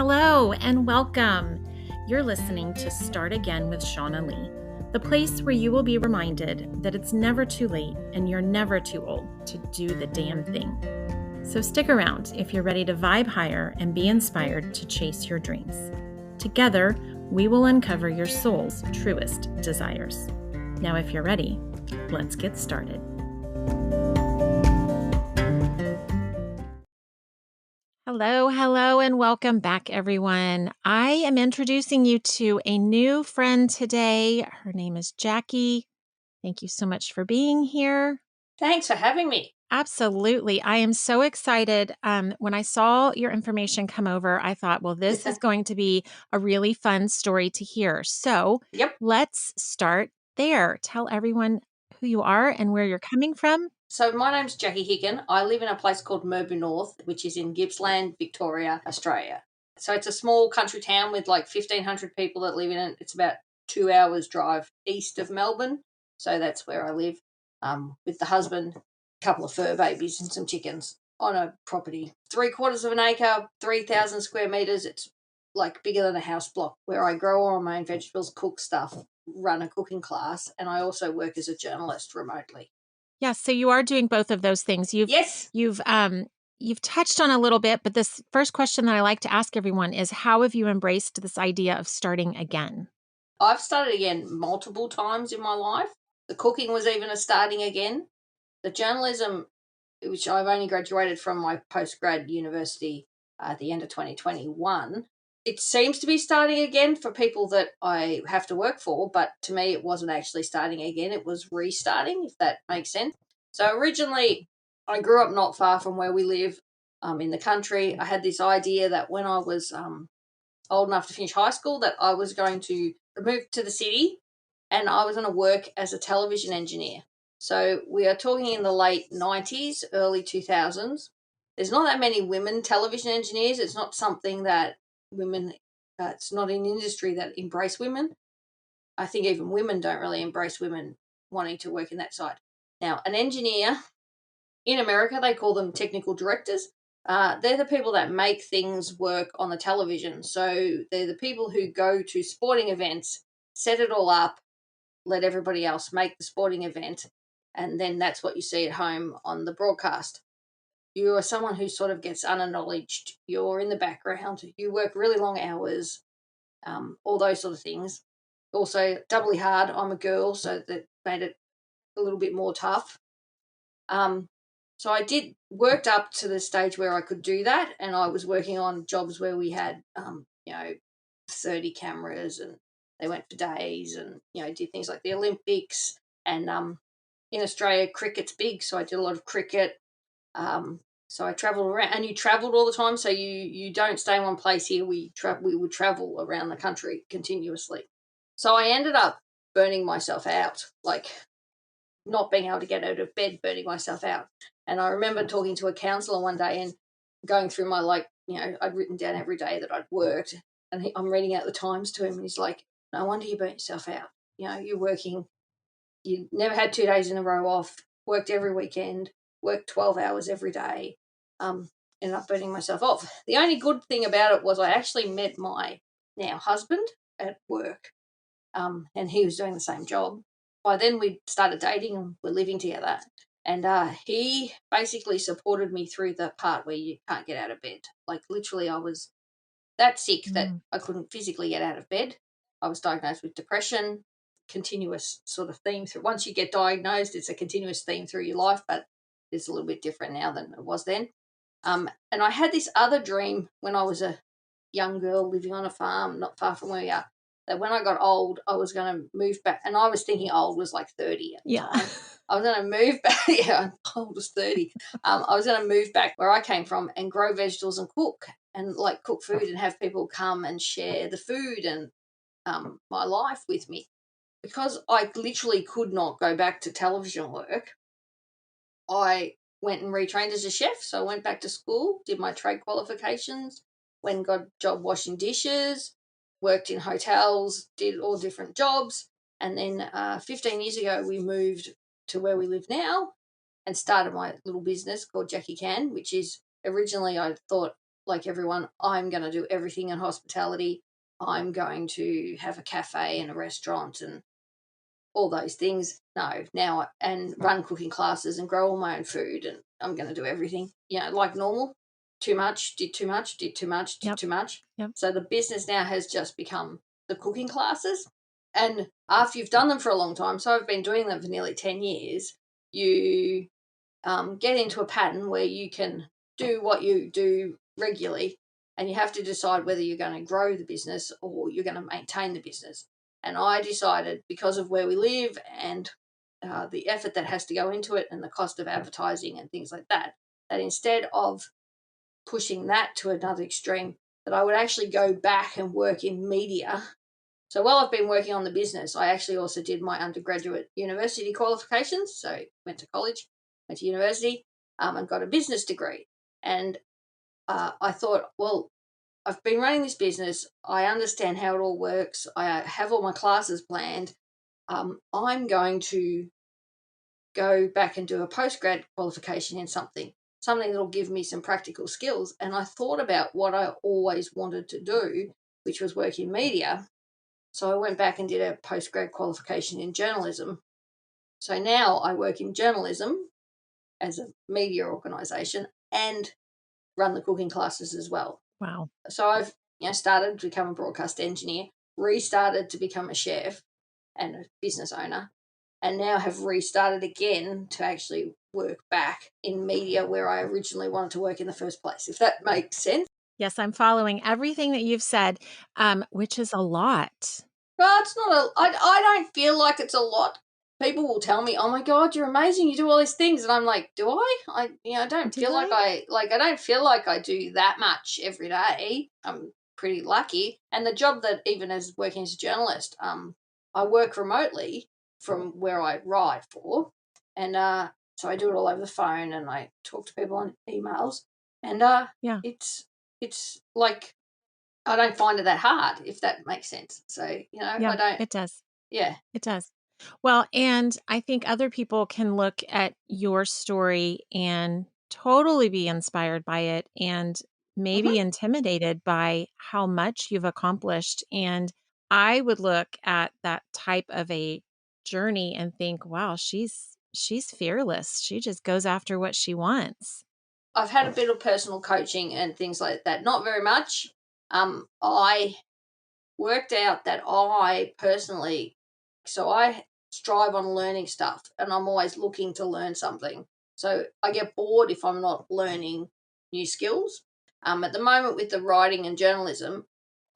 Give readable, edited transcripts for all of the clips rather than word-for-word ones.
Hello and welcome. You're listening to Start Again with Shauna Lee, the place where you will be reminded that it's never too late and you're never too old to do the damn thing. So stick around if you're ready to vibe higher and be inspired to chase your dreams. Together, we will uncover your soul's truest desires. Now, if you're ready, let's get started. Hello, and welcome back, everyone. I am introducing you to a new friend today. Her name is Jaci. Thank you so much for being here. Thanks for having me. Absolutely. I am so excited. When I saw your information come over, I thought, well, this is going to be a really fun story to hear. So Let's start there. Tell everyone who you are and where you're coming from. So my name's Jaci Hicken. I live in a place called Mirboo North, which is in Gippsland, Victoria, Australia. So it's a small country town with like 1,500 people that live in it. It's about 2 hours drive east of Melbourne. So that's where I live with the husband, a couple of fur babies and some chickens on a property. 3/4 of an acre, 3,000 square metres. It's like bigger than a house block where I grow all my own vegetables, cook stuff, run a cooking class, and I also work as a journalist remotely. Yeah, so you are doing both of those things. Yes. You've touched on a little bit, but this first question that I like to ask everyone is, how have you embraced this idea of starting again? I've started again multiple times in my life. The cooking was even a starting again. The journalism, which I've only graduated from my postgrad university at the end of 2021, it seems to be starting again for people that I have to work for, but to me it wasn't actually starting again. It was restarting, if that makes sense. So originally, I grew up not far from where we live in the country. I had this idea that when I was old enough to finish high school, that I was going to move to the city and I was going to work as a television engineer. So we are talking in the late 90s, early 2000s. There's not that many women television engineers. It's not something that women, it's not an industry that embrace women. I think even women don't really embrace women wanting to work in that side. Now, an engineer in America, they call them technical directors. They're the people that make things work on the television. So they're the people who go to sporting events, set it all up, let everybody else make the sporting event, and then that's what you see at home on the broadcast. You are someone who sort of gets unacknowledged. You're in the background. You work really long hours, all those sort of things. Also, doubly hard. I'm a girl, so that made it a little bit more tough. So I worked up to the stage where I could do that, and I was working on jobs where we had, 30 cameras, and they went for days, and did things like the Olympics, and in Australia cricket's big, so I did a lot of cricket. So I travelled around, and you travelled all the time, so you don't stay in one place here. We would travel around the country continuously. So I ended up burning myself out, like not being able to get out of bed, burning myself out. And I remember talking to a counsellor one day and going through my, I'd written down every day that I'd worked, and I'm reading out the times to him, and he's like, no wonder you burnt yourself out. You're working, you never had 2 days in a row off, worked every weekend, worked 12 hours every day, ended up burning myself off. The only good thing about it was I actually met my now husband at work, and he was doing the same job. By then we started dating and we're living together, and he basically supported me through the part where you can't get out of bed. Like literally I was that sick that I couldn't physically get out of bed. I was diagnosed with depression, continuous sort of theme through. Once you get diagnosed, it's a continuous theme through your life, but it's a little bit different now than it was then. And I had this other dream when I was a young girl living on a farm not far from where we are, that when I got old, I was going to move back. And I was thinking old was like 30 at the time. I was going to move back. Yeah, old was 30. I was going to move back where I came from and grow vegetables and cook food and have people come and share the food and my life with me. Because I literally could not go back to television work, I went and retrained as a chef. So I went back to school, did my trade qualifications, went and got a job washing dishes, worked in hotels, did all different jobs. And then 15 years ago, we moved to where we live now and started my little business called Jacican At, which is originally I thought like everyone, I'm going to do everything in hospitality. I'm going to have a cafe and a restaurant and all those things. No, now, and run cooking classes and grow all my own food, and I'm going to do everything, like normal. Too much, did too much, did too much, did Yep. too much. Yep. So the business now has just become the cooking classes. And after you've done them for a long time, so I've been doing them for nearly 10 years, you get into a pattern where you can do what you do regularly, and you have to decide whether you're going to grow the business or you're going to maintain the business. And I decided, because of where we live and the effort that has to go into it and the cost of advertising and things like that, that instead of pushing that to another extreme, that I would actually go back and work in media. So while I've been working on the business, I actually also did my undergraduate university qualifications. So went to college, went to university, and got a business degree. And I thought, well, I've been running this business. I understand how it all works. I have all my classes planned. I'm going to go back and do a postgrad qualification in something that'll give me some practical skills. And I thought about what I always wanted to do, which was work in media. So I went back and did a postgrad qualification in journalism. So now I work in journalism as a media organisation and run the cooking classes as well. Wow. So I've started to become a broadcast engineer, restarted to become a chef and a business owner, and now have restarted again to actually work back in media where I originally wanted to work in the first place, if that makes sense. Yes, I'm following everything that you've said, which is a lot. Well, it's not I don't feel like it's a lot. People will tell me, "Oh my God, you're amazing! You do all these things," and I'm like, "Do I? I don't Do feel like I? I don't feel like I do that much every day. I'm pretty lucky, and the job that even as working as a journalist, I work remotely from where I write for, and so I do it all over the phone, and I talk to people on emails, and Yeah. it's like I don't find it that hard, if that makes sense. So, Yeah, I don't, it does. yeah. It does. Well, and I think other people can look at your story and totally be inspired by it and maybe Hmm. intimidated by how much you've accomplished. And I would look at that type of a journey and think, wow, she's fearless. She just goes after what she wants. I've had a bit of personal coaching and things like that. Not very much. I worked out that I personally, so I strive on learning stuff and I'm always looking to learn something. So I get bored if I'm not learning new skills. At the moment with the writing and journalism,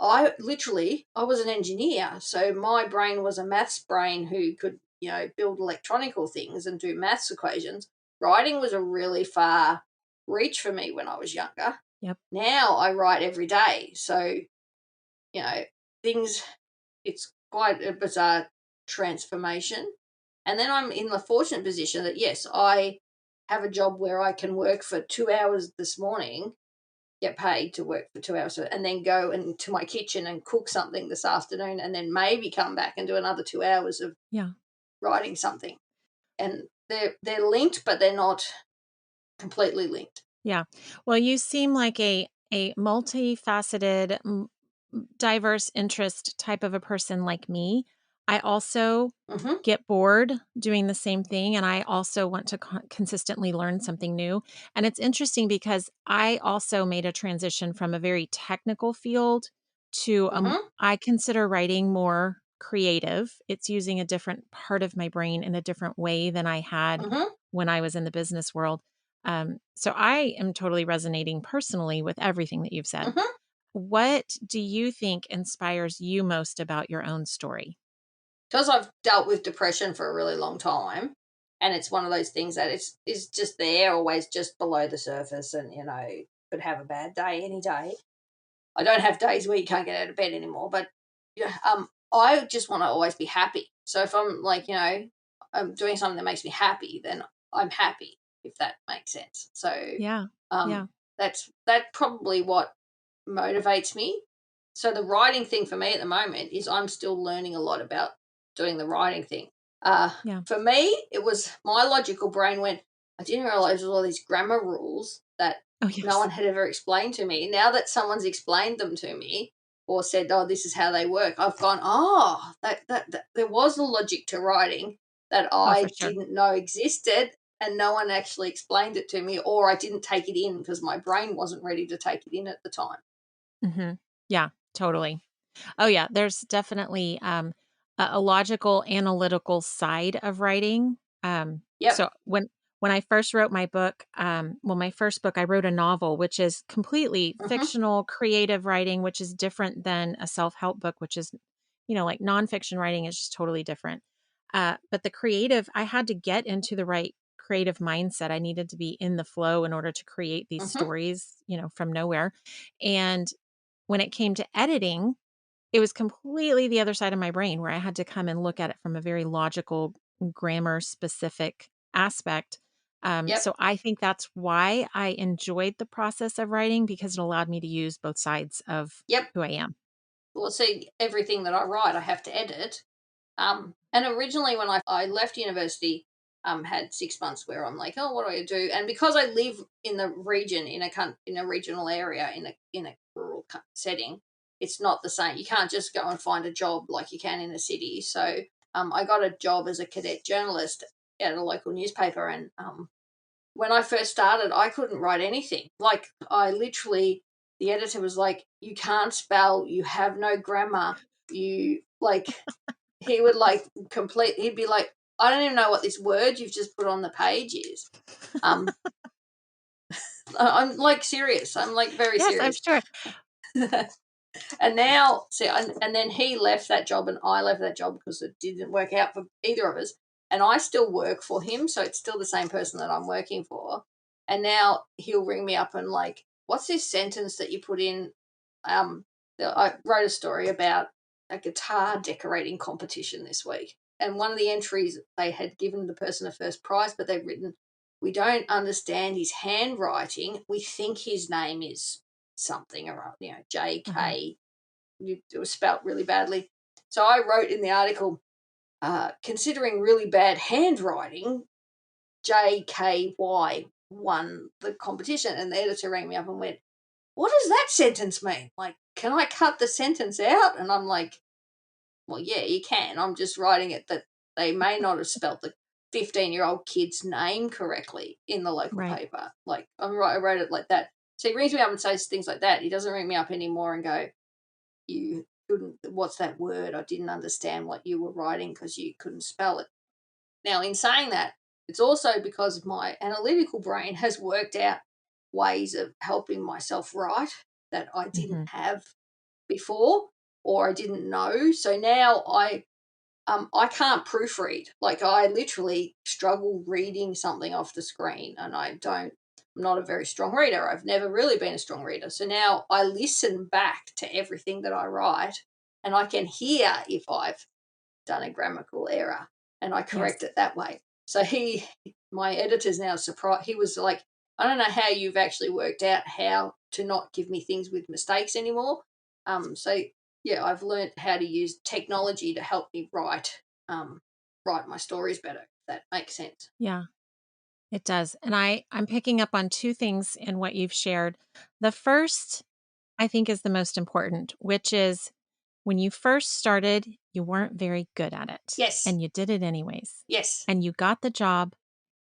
I was an engineer. So my brain was a maths brain who could, build electronical things and do maths equations. Writing was a really far reach for me when I was younger. Yep. Now I write every day. So, you know, things, it's quite a bizarre transformation. And then I'm in the fortunate position that, yes, I have a job where I can work for 2 hours this morning, get paid to work for 2 hours, and then go into my kitchen and cook something this afternoon, and then maybe come back and do another 2 hours of Yeah. writing something. And they're linked, but they're not completely linked. Yeah. Well, you seem like a multifaceted, diverse interest type of a person like me. I also Hmm. get bored doing the same thing, and I also want to consistently learn something new. And it's interesting because I also made a transition from a very technical field to Hmm. I consider writing more creative. It's using a different part of my brain in a different way than I had Hmm. when I was in the business world. So I am totally resonating personally with everything that you've said. Hmm. What do you think inspires you most about your own story? Because I've dealt with depression for a really long time, and it's one of those things that is just there, always just below the surface, and could have a bad day any day. I don't have days where you can't get out of bed anymore, but yeah, I just want to always be happy. So if I'm like, I'm doing something that makes me happy, then I'm happy, if that makes sense. So Yeah. Yeah. um, that probably what motivates me. So the writing thing for me at the moment is I'm still learning a lot about doing the writing thing. Yeah. For me, it was my logical brain went, I didn't realize there was all these grammar rules that Oh, no yes. one had ever explained to me. Now that someone's explained them to me or said, "Oh, this is how they work," I've gone, "Oh, that there was a logic to writing that Oh, for I sure. didn't know existed, and no one actually explained it to me, or I didn't take it in because my brain wasn't ready to take it in at the time." Mhm. Yeah, totally. Oh, yeah, there's definitely, a logical, analytical side of writing. Yep. So when I first wrote my book, well, my first book, I wrote a novel, which is completely Mhm. fictional, creative writing, which is different than a self-help book, which is, like nonfiction writing is just totally different. But the creative, I had to get into the right creative mindset. I needed to be in the flow in order to create these Mhm. stories, from nowhere. And when it came to editing, it was completely the other side of my brain where I had to come and look at it from a very logical, grammar specific aspect. Yep. So I think that's why I enjoyed the process of writing because it allowed me to use both sides of Yep. who I am. Well, see, everything that I write, I have to edit. And originally, when I left university, had 6 months where I'm like, oh, what do I do? And because I live in the region, in a regional area, in a rural setting, it's not the same. You can't just go and find a job like you can in a city. So I got a job as a cadet journalist at a local newspaper, and when I first started, I couldn't write anything. Like, I literally, the editor was like, "You can't spell, you have no grammar, you like," he would like he'd be like, "I don't even know what this word you've just put on the page is." Um, I'm like serious. I'm like very Yes, I'm serious. sure. And now, see, and then he left that job and I left that job because it didn't work out for either of us. And I still work for him, so it's still the same person that I'm working for. And now he'll ring me up and like, "What's this sentence that you put in?" Um, I wrote a story about a guitar decorating competition this week, and one of the entries they had given the person a first prize, but they've written, "We don't understand his handwriting. We think his name is something or Uh-huh. JK." It was spelt really badly. So I wrote in the article, considering really bad handwriting, JKY won the competition. And the editor rang me up and went, "What does that sentence mean? Like, can I cut the sentence out?" And I'm like, "Well, yeah, you can. I'm just writing it that they may not have spelt the 15-year-old kid's name correctly in the local Right. paper." Like, I wrote it like that. So he rings me up and says things like that. He doesn't ring me up anymore and go, "You couldn't, what's that word? I didn't understand what you were writing because you couldn't spell it." Now, in saying that, it's also because my analytical brain has worked out ways of helping myself write that I didn't Hmm. have before or I didn't know. So now I can't proofread. Like, I literally struggle reading something off the screen, and I'm not a very strong reader. I've never really been a strong reader. So now I listen back to everything that I write, and I can hear if I've done a grammatical error, and I Yes. correct it that way. So my editor's now surprised. He was like, "I don't know how you've actually worked out how to not give me things with mistakes anymore." So yeah, I've learned how to use technology to help me write my stories better. If that makes sense. Yeah, it does. And I'm picking up on two things in what you've shared. The first I think is the most important, which is when you first started, you weren't very good at it Yes. and you did it anyways. Yes. And you got the job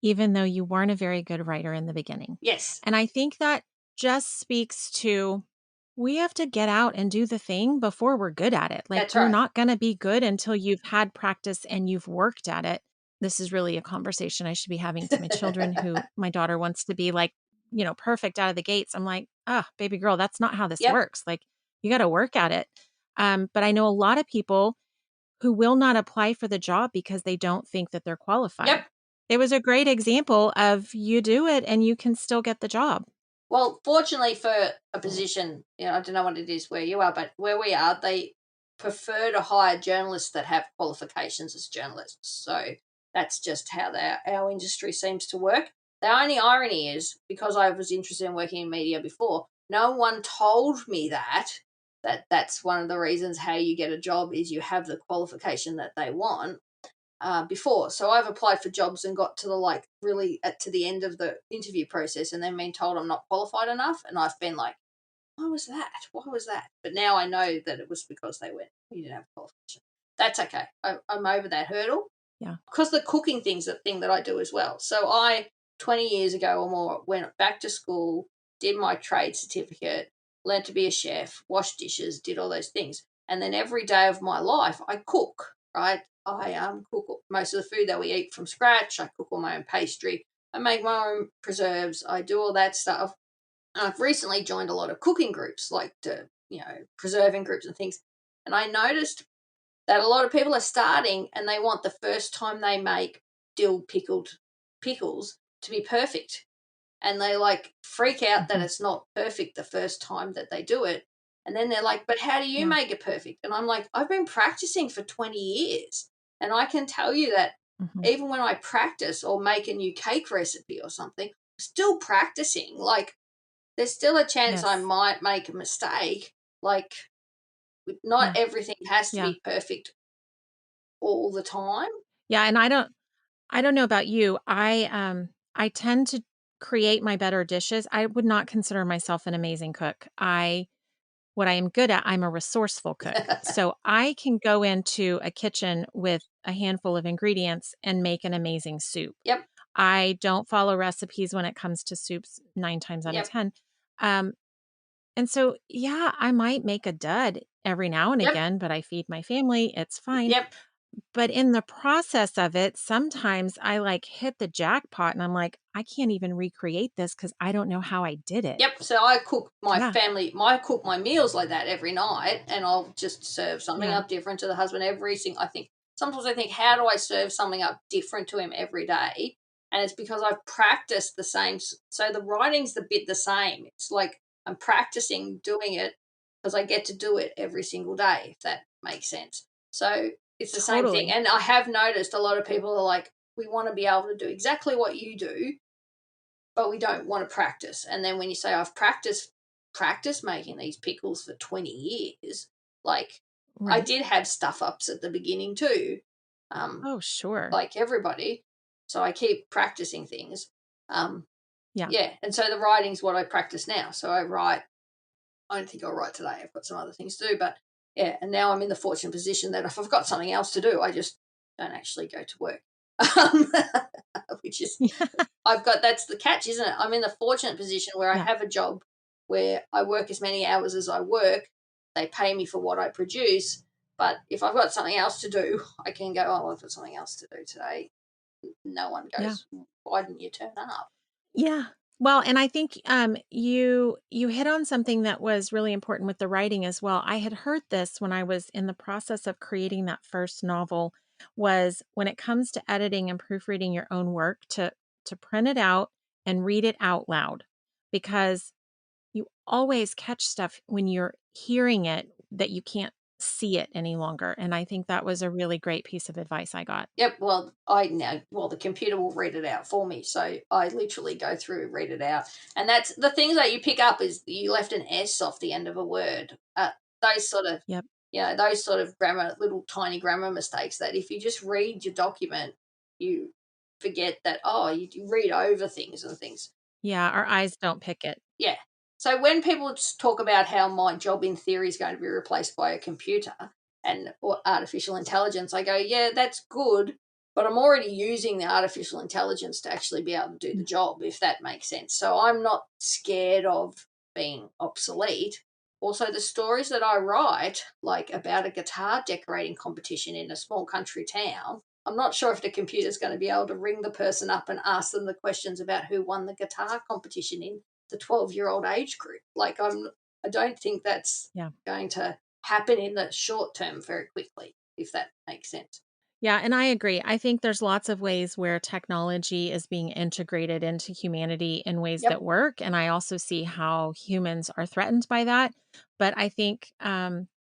even though you weren't a very good writer in the beginning. Yes. And I think that just speaks to we have to get out and do the thing before we're good at it. Like That's you're right. not going to be good until you've had practice and you've worked at it. This is really a conversation I should be having to my children who my daughter wants to be like, perfect out of the gates. I'm like, ah, baby girl, that's not how this Yep. works. Like you got to work at it. But I know a lot of people who will not apply for the job because they don't think that they're qualified. Yep. It was a great example of you do it and you can still get the job. Well, fortunately for a position, I don't know what it is where you are, but where we are, they prefer to hire journalists that have qualifications as journalists. So that's just how our industry seems to work. The only irony is because I was interested in working in media before, no one told me that's one of the reasons how you get a job is you have the qualification that they want. before. So I've applied for jobs and got to the really to the end of the interview process, and then been told I'm not qualified enough, and I've been like, why was that? Why was that? But now I know that it was because they went, you didn't have qualification. That's okay. I'm over that hurdle. Yeah. Because the cooking thing's a thing that I do as well. So 20 years ago or more, went back to school, did my trade certificate, learned to be a chef, washed dishes, did all those things. And then every day of my life, I cook, right? I cook most of the food that we eat from scratch. I cook all my own pastry. I make my own preserves. I do all that stuff. And I've recently joined a lot of cooking groups, preserving groups and things. And I noticed that a lot of people are starting and they want the first time they make dill pickled pickles to be perfect. And they freak out that it's not perfect the first time that they do it. And then they're like, but how do you make it perfect? And I'm like, I've been practicing for 20 years. And I can tell you that even when I practice or make a new cake recipe or something, I'm still practicing. There's still a chance I might make a mistake. Not everything has to be perfect all the time. Yeah, and I don't know about you. I tend to create my better dishes. I would not consider myself an amazing cook. What I am good at, I'm a resourceful cook. So I can go into a kitchen with a handful of ingredients and make an amazing soup. Yep. I don't follow recipes when it comes to soups 9 times out of 10. And so, yeah, I might make a dud every now and again, but I feed my family. It's fine. Yep. But in the process of it, sometimes I hit the jackpot and I'm like, I can't even recreate this because I don't know how I did it. Yep. So I cook I cook my meals like that every night, and I'll just serve something up different to the husband sometimes I think, how do I serve something up different to him every day? And it's because I've practiced the same. So the writing's the bit the same. It's like I'm practicing doing it because I get to do it every single day, if that makes sense. So it's the same thing. And I have noticed a lot of people are like, we want to be able to do exactly what you do, but we don't want to practice. And then when you say, I've practiced making these pickles for 20 years, I did have stuff ups at the beginning too. Oh, sure. Like everybody. So I keep practicing things. Yeah. Yeah. And so the writing's what I practice now. So I write. I don't think I'll write today. I've got some other things to do, but yeah. And now I'm in the fortunate position that if I've got something else to do, I just don't actually go to work. Which is, that's the catch, isn't it? I'm in the fortunate position where I have a job where I work as many hours as I work. They pay me for what I produce. But if I've got something else to do, I can go, oh, I've got something else to do today. No one goes, why didn't you turn up? Yeah. Well, and I think you hit on something that was really important with the writing as well. I had heard this when I was in the process of creating that first novel, was when it comes to editing and proofreading your own work, to print it out and read it out loud, because you always catch stuff when you're hearing it that you can't see it any longer. And I think that was a really great piece of advice I got. Yep. Well, the computer will read it out for me. So I literally go through, read it out. And that's the things that you pick up is you left an S off the end of a word. Those sort of, those sort of little tiny grammar mistakes that if you just read your document, you forget that, you read over things and things. Yeah. Our eyes don't pick it. Yeah. So when people talk about how my job in theory is going to be replaced by a computer or artificial intelligence, I go, yeah, that's good, but I'm already using the artificial intelligence to actually be able to do the job, if that makes sense. So I'm not scared of being obsolete. Also, the stories that I write, like about a guitar decorating competition in a small country town, I'm not sure if the computer's going to be able to ring the person up and ask them the questions about who won the guitar competition in the 12-year-old age group. I don't think that's going to happen in the short term very quickly, if that makes sense. Yeah, and I agree. I think there's lots of ways where technology is being integrated into humanity in ways that work, and I also see how humans are threatened by that. But I think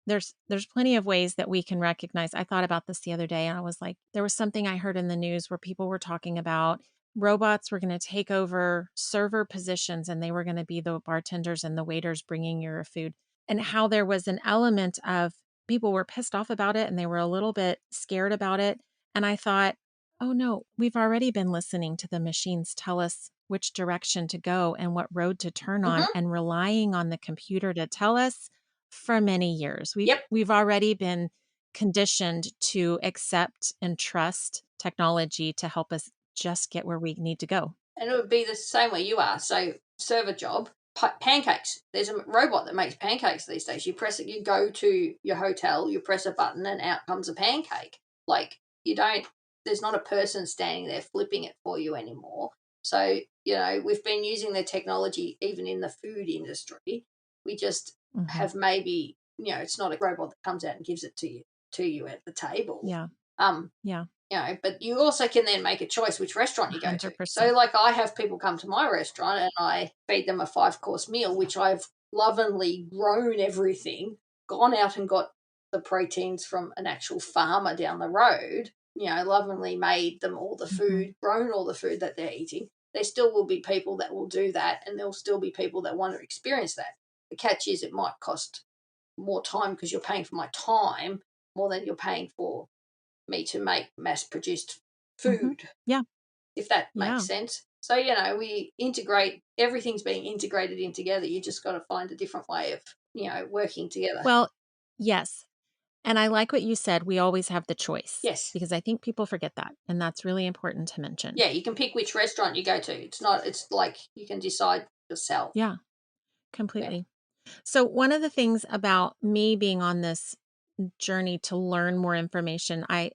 there's plenty of ways that we can recognize. I thought about this the other day, and I was like, there was something I heard in the news where people were talking about robots were going to take over server positions, and they were going to be the bartenders and the waiters bringing your food, and how there was an element of people were pissed off about it and they were a little bit scared about it. And I thought, oh no, we've already been listening to the machines tell us which direction to go and what road to turn on Mhm. and relying on the computer to tell us for many years. Yep. We've already been conditioned to accept and trust technology to help us just get where we need to go. And it would be the same way you are. So, server job, pancakes. There's a robot that makes pancakes these days. You press it, you go to your hotel, you press a button, and out comes a pancake. Like, you don't, there's not a person standing there flipping it for you anymore. So, we've been using the technology even in the food industry. We just Mhm. have maybe, it's not a robot that comes out and gives it to you at the table. Yeah. Um, Yeah. but you also can then make a choice which restaurant you go to. So, 100%. like, I have people come to my restaurant and I feed them a 5-course meal, which I've lovingly grown everything, gone out and got the proteins from an actual farmer down the road, lovingly made them all the Mhm. food, grown all the food that they're eating. There still will be people that will do that, and there'll still be people that want to experience that. The catch is it might cost more time because you're paying for my time more than you're paying for me to make mass produced Mhm. food, Yeah. if that makes Yeah. sense. So, we integrate, everything's being integrated in together. You just got to find a different way of, working together. Well, yes. And I like what you said. We always have the choice Yes. because I think people forget that. And that's really important to mention. Yeah, you can pick which restaurant you go to. It's like you can decide yourself. Yeah, Yeah. completely. So, one of the things about me being on this journey to learn more information, I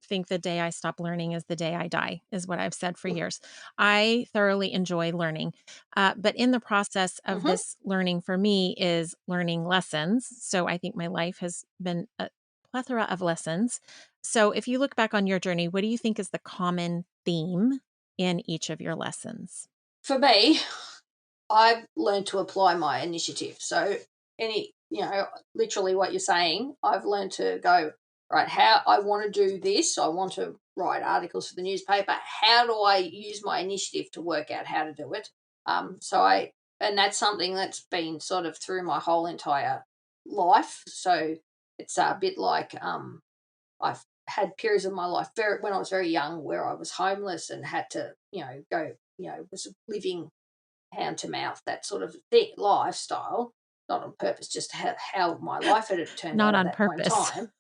think the day I stop learning is the day I die, is what I've said for years. I thoroughly enjoy learning, but in the process of Mm-hmm. this learning for me is learning lessons. So, I think my life has been a plethora of lessons. So, if you look back on your journey, what do you think is the common theme in each of your lessons? For me, I've learned to apply my initiative. So literally what you're saying, I've learned to go, right, how I want to do this. I want to write articles for the newspaper. How do I use my initiative to work out how to do it? And that's something that's been sort of through my whole entire life. So it's a bit like, I've had periods of my life when I was very young where I was homeless and had to, go, was living hand to mouth, that sort of thing, lifestyle, not on purpose, just how my life had turned Not out at on that point in purpose. time.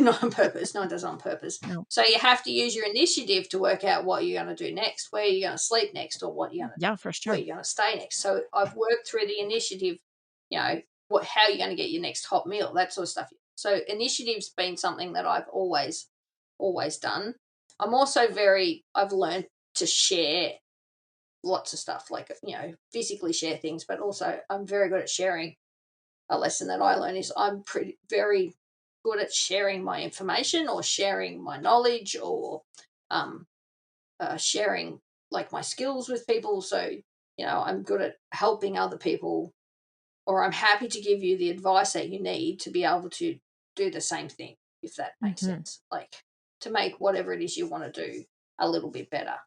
Not on purpose. No one does it on purpose. No. So you have to use your initiative to work out what you're going to do next, where you're going to sleep next, or Yeah, for where sure. you're going to stay next. So I've worked through the initiative, how you're going to get your next hot meal, that sort of stuff. So initiative's been something that I've always done. I've learned to share lots of stuff, like, physically share things, but also I'm very good at sharing. A lesson that I learned is I'm pretty very good at sharing my information or sharing my knowledge or um, sharing like my skills with people. So, I'm good at helping other people, or I'm happy to give you the advice that you need to be able to do the same thing, if that makes Hmm. sense. Like, to make whatever it is you want to do a little bit better.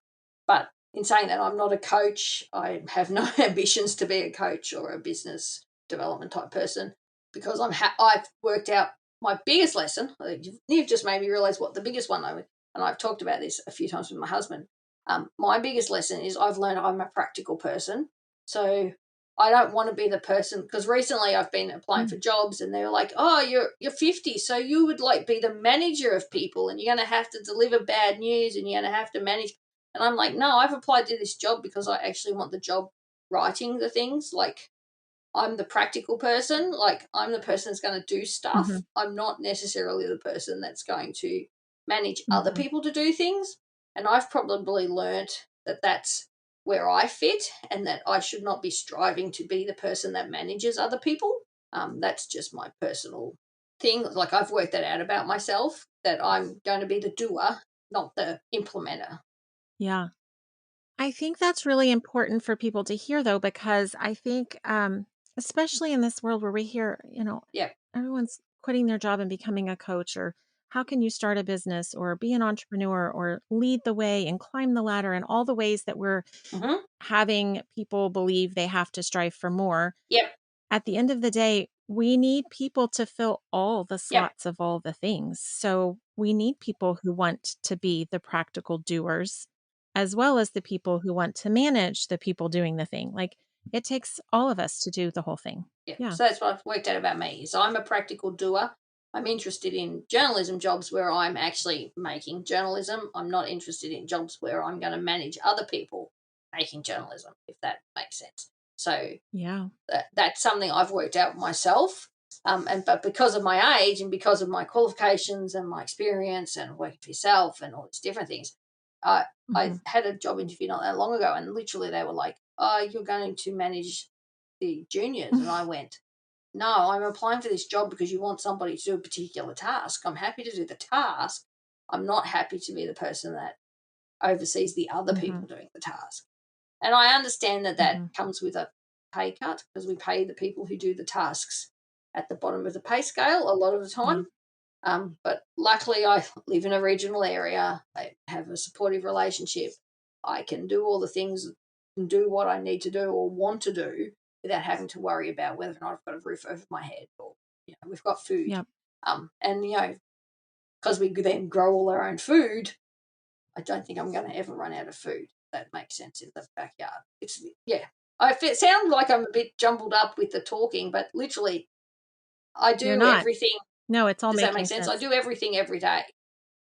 But in saying that, I'm not a coach. I have no ambitions to be a coach or a business development type person, because I've worked out my biggest lesson. You've just made me realize what the biggest one and I've talked about this a few times with my husband. My biggest lesson is I've learned I'm a practical person. So I don't want to be the person, because recently I've been applying for jobs and they were like, "Oh, you're 50, so you would like be the manager of people and you're going to have to deliver bad news and you're going to have to manage." And I'm like, "No, I've applied to this job because I actually want the job writing the things. Like, I'm the practical person. Like, I'm the person that's going to do Hmm. stuff. I'm not necessarily the person that's going to manage other Hmm. people to do things." And I've probably learnt that that's where I fit, and that I should not be striving to be the person that manages other people. That's just my personal thing. Like, I've worked that out about myself, that I'm going to be the doer, not the implementer. Yeah. I think that's really important for people to hear, though, because I think, especially in this world where we hear, Yeah. everyone's quitting their job and becoming a coach, or how can you start a business or be an entrepreneur or lead the way and climb the ladder, and all the ways that we're Mm-hmm. having people believe they have to strive for more. Yep. At the end of the day, we need people to fill all the Yep. slots of all the things. So we need people who want to be the practical doers, as well as the people who want to manage the people doing the thing. Like, it takes all of us to do the whole thing. Yeah. Yeah. So that's what I've worked out about me is I'm a practical doer. I'm interested in journalism jobs where I'm actually making journalism. I'm not interested in jobs where I'm going to manage other people making journalism, if that makes sense. So Yeah. that's something I've worked out myself. But because of my age and because of my qualifications and my experience and working for yourself and all these different things, I had a job interview not that long ago, and literally they were like, "Oh, you're going to manage the juniors," and I went, "No, I'm applying for this job because you want somebody to do a particular task. I'm happy to do the task. I'm not happy to be the person that oversees the other people doing the task." And I understand that that comes with a pay cut because we pay the people who do the tasks at the bottom of the pay scale a lot of the time. But luckily, I live in a regional area. I have a supportive relationship. I can do all the things and do what I need to do or want to do without having to worry about whether or not I've got a roof over my head or we've got food. Yep. And because we then grow all our own food, I don't think I'm going to ever run out of food. That makes sense in the backyard. It sound like I'm a bit jumbled up with the talking, but literally, I You're do not. everything. No, it's all Does that make making sense? I sense. do everything every day.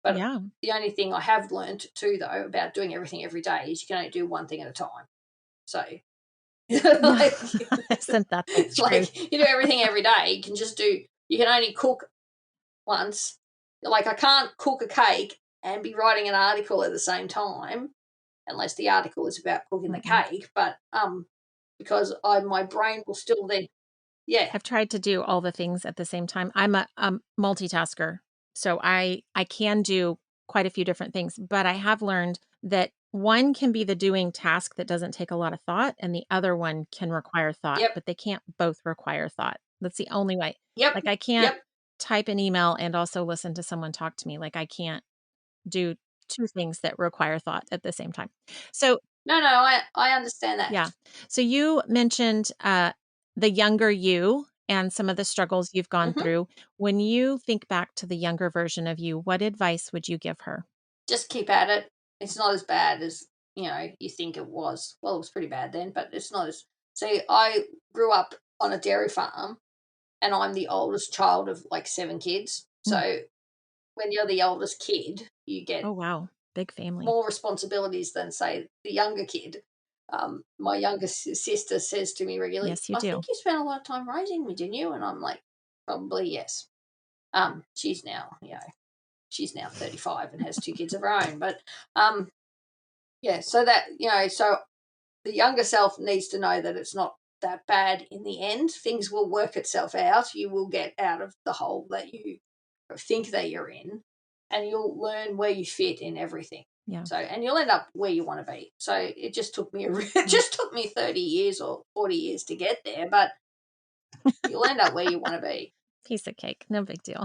But Yeah. the only thing I have learned too, though, about doing everything every day is you can only do one thing at a time. So, like, Isn't that the it's truth? like you do everything every day. You can only cook once. Like, I can't cook a cake and be writing an article at the same time unless the article is about cooking the cake. But because my brain will still then, yeah, I've tried to do all the things at the same time. I'm a multitasker, so I can do quite a few different things, but I have learned that one can be the doing task that doesn't take a lot of thought, and the other one can require thought, yep, but they can't both require thought. That's the only way. yep, Like, I can't yep. type an email and also listen to someone talk to me. Like, I can't do two things that require thought at the same time. So, No, I understand that. yeah. So you mentioned the younger you and some of the struggles you've gone Hmm. through. When you think back to the younger version of you, what advice would you give her? Just keep at it. It's not as bad as you think it was. Well, it was pretty bad then, but it's not as. See, I grew up on a dairy farm, and I'm the oldest child of like 7 kids. Mm. So when you're the oldest kid, you get Oh, wow. Big family. more responsibilities than say the younger kid. My younger sister says to me regularly, Yes, you "I do. think you spent a lot of time raising me, didn't you?" And I'm like, "Probably yes." She's now, she's now 35 and has 2 kids of her own. But yeah, so that so the younger self needs to know that it's not that bad in the end. Things will work itself out. You will get out of the hole that you think that you're in, and you'll learn where you fit in everything. Yeah. So, and you'll end up where you want to be. So it just took me it just took me 30 years or 40 years to get there, but you'll end up where you want to be. Piece of cake. No big deal.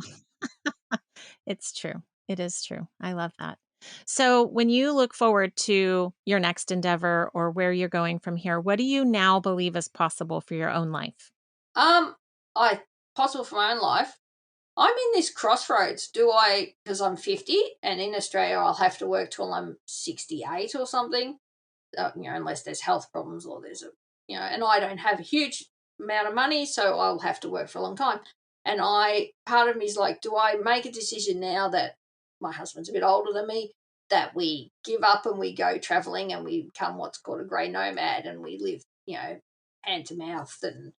It's true. It is true. I love that. So, when you look forward to your next endeavor or where you're going from here, what do you now believe is possible for your own life? Um, I possible for my own life. I'm in this crossroads. Do I, because I'm 50 and in Australia I'll have to work till I'm 68 or something, unless there's health problems or there's and I don't have a huge amount of money, so I'll have to work for a long time. And part of me is like, do I make a decision now that my husband's a bit older than me, that we give up and we go traveling and we become what's called a grey nomad and we live, hand to mouth and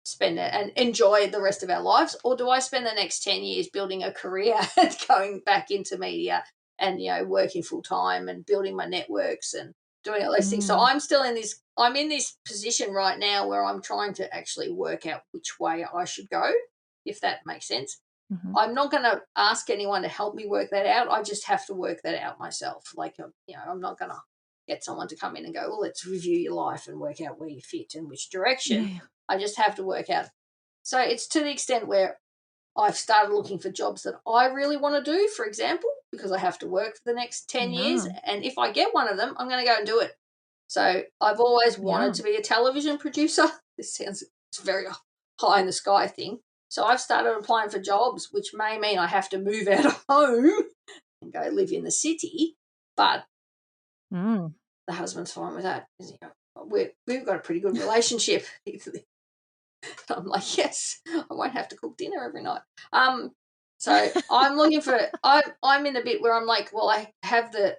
spend it and enjoy the rest of our lives, or do I spend the next 10 years building a career and going back into media and working full time and building my networks and doing all those things? So Mm, I'm in this position right now where I'm trying to actually work out which way I should go, if that makes sense. mhm. I'm not going to ask anyone to help me work that out. I just have to work that out myself. Like, I'm not going to get someone to come in and go, well, let's review your life and work out where you fit and which direction. Yeah. I just have to work out. So it's to the extent where I've started looking for jobs that I really want to do, for example, because I have to work for the next 10 years. Yeah. And if I get one of them, I'm going to go and do it. So I've always wanted Yeah. to be a television producer. This sounds it's very pie in the sky thing. So I've started applying for jobs, which may mean I have to move out of home and go live in the city. But the husband's fine with that. We've got a pretty good relationship. I'm like, yes, I won't have to cook dinner every night. So I'm looking for. I'm in the bit where I'm like, well, I have the.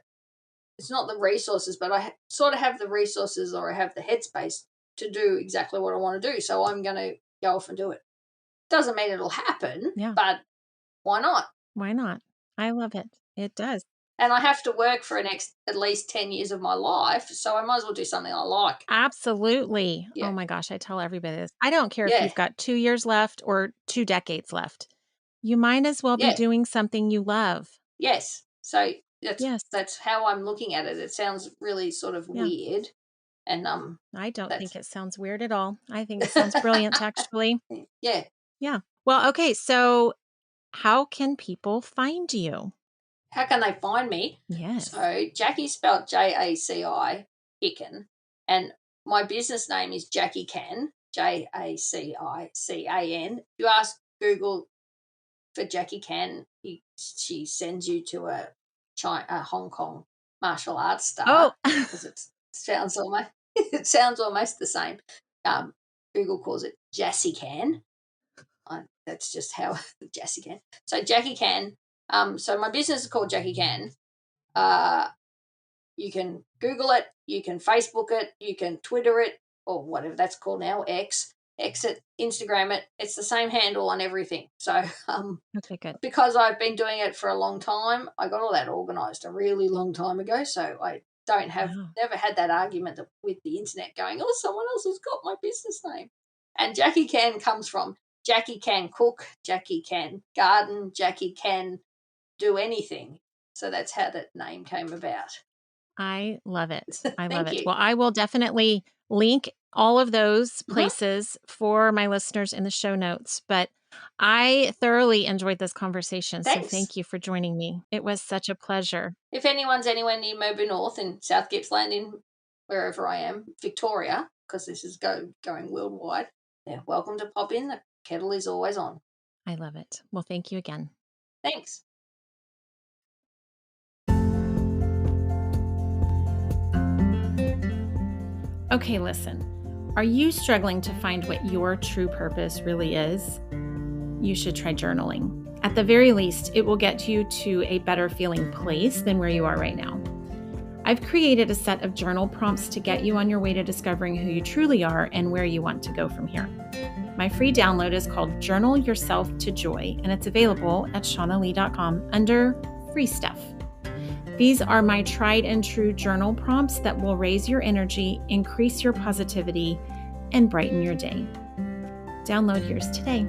It's not the resources, but I sort of have the resources, or I have the headspace to do exactly what I want to do. So I'm going to go off and do it. Doesn't mean it'll happen, but why not? Why not? I love it. It does. And I have to work for at least 10 years of my life, so I might as well do something I like. Absolutely. Yeah. Oh my gosh, I tell everybody this. I don't care if you've got 2 years left or 2 decades left. You might as well be doing something you love. Yes. So that's how I'm looking at it. It sounds really sort of weird. And I don't think it sounds weird at all. I think it sounds brilliant, actually. Yeah. Yeah. Well, okay. So how can people find you? How can they find me? Yes. So Jaci spelled Jaci Hicken, and my business name is Jacican, Jacican. If you ask Google for Jacican, she sends you to a Hong Kong martial arts star because it sounds almost the same. Google calls it Jacican. That's just how Jacican. So Jacican. So my business is called Jacican. You can Google it, you can Facebook it, you can Twitter it, or whatever that's called now, X it, Instagram it. It's the same handle on everything. So okay, good. Because I've been doing it for a long time, I got all that organised a really long time ago. So I don't have never had that argument with the internet going, oh, someone else has got my business name. And Jaci Can comes from Jaci can cook, Jaci can garden, Jaci can do anything. So that's how that name came about. I love it. I love it. You. Well, I will definitely link all of those places for my listeners in the show notes. But I thoroughly enjoyed this conversation. Thanks. So thank you for joining me. It was such a pleasure. If anyone's anywhere near Mirboo North in South Gippsland, in wherever I am, Victoria, because this is going worldwide, they're welcome to pop in. The kettle is always on. I love it. Well, thank you again. Thanks. Okay, listen. Are you struggling to find what your true purpose really is? You should try journaling. At the very least, it will get you to a better feeling place than where you are right now. I've created a set of journal prompts to get you on your way to discovering who you truly are and where you want to go from here. My free download is called Journal Yourself to Joy, and it's available at shaunalee.com under Free Stuff. These are my tried and true journal prompts that will raise your energy, increase your positivity, and brighten your day. Download yours today.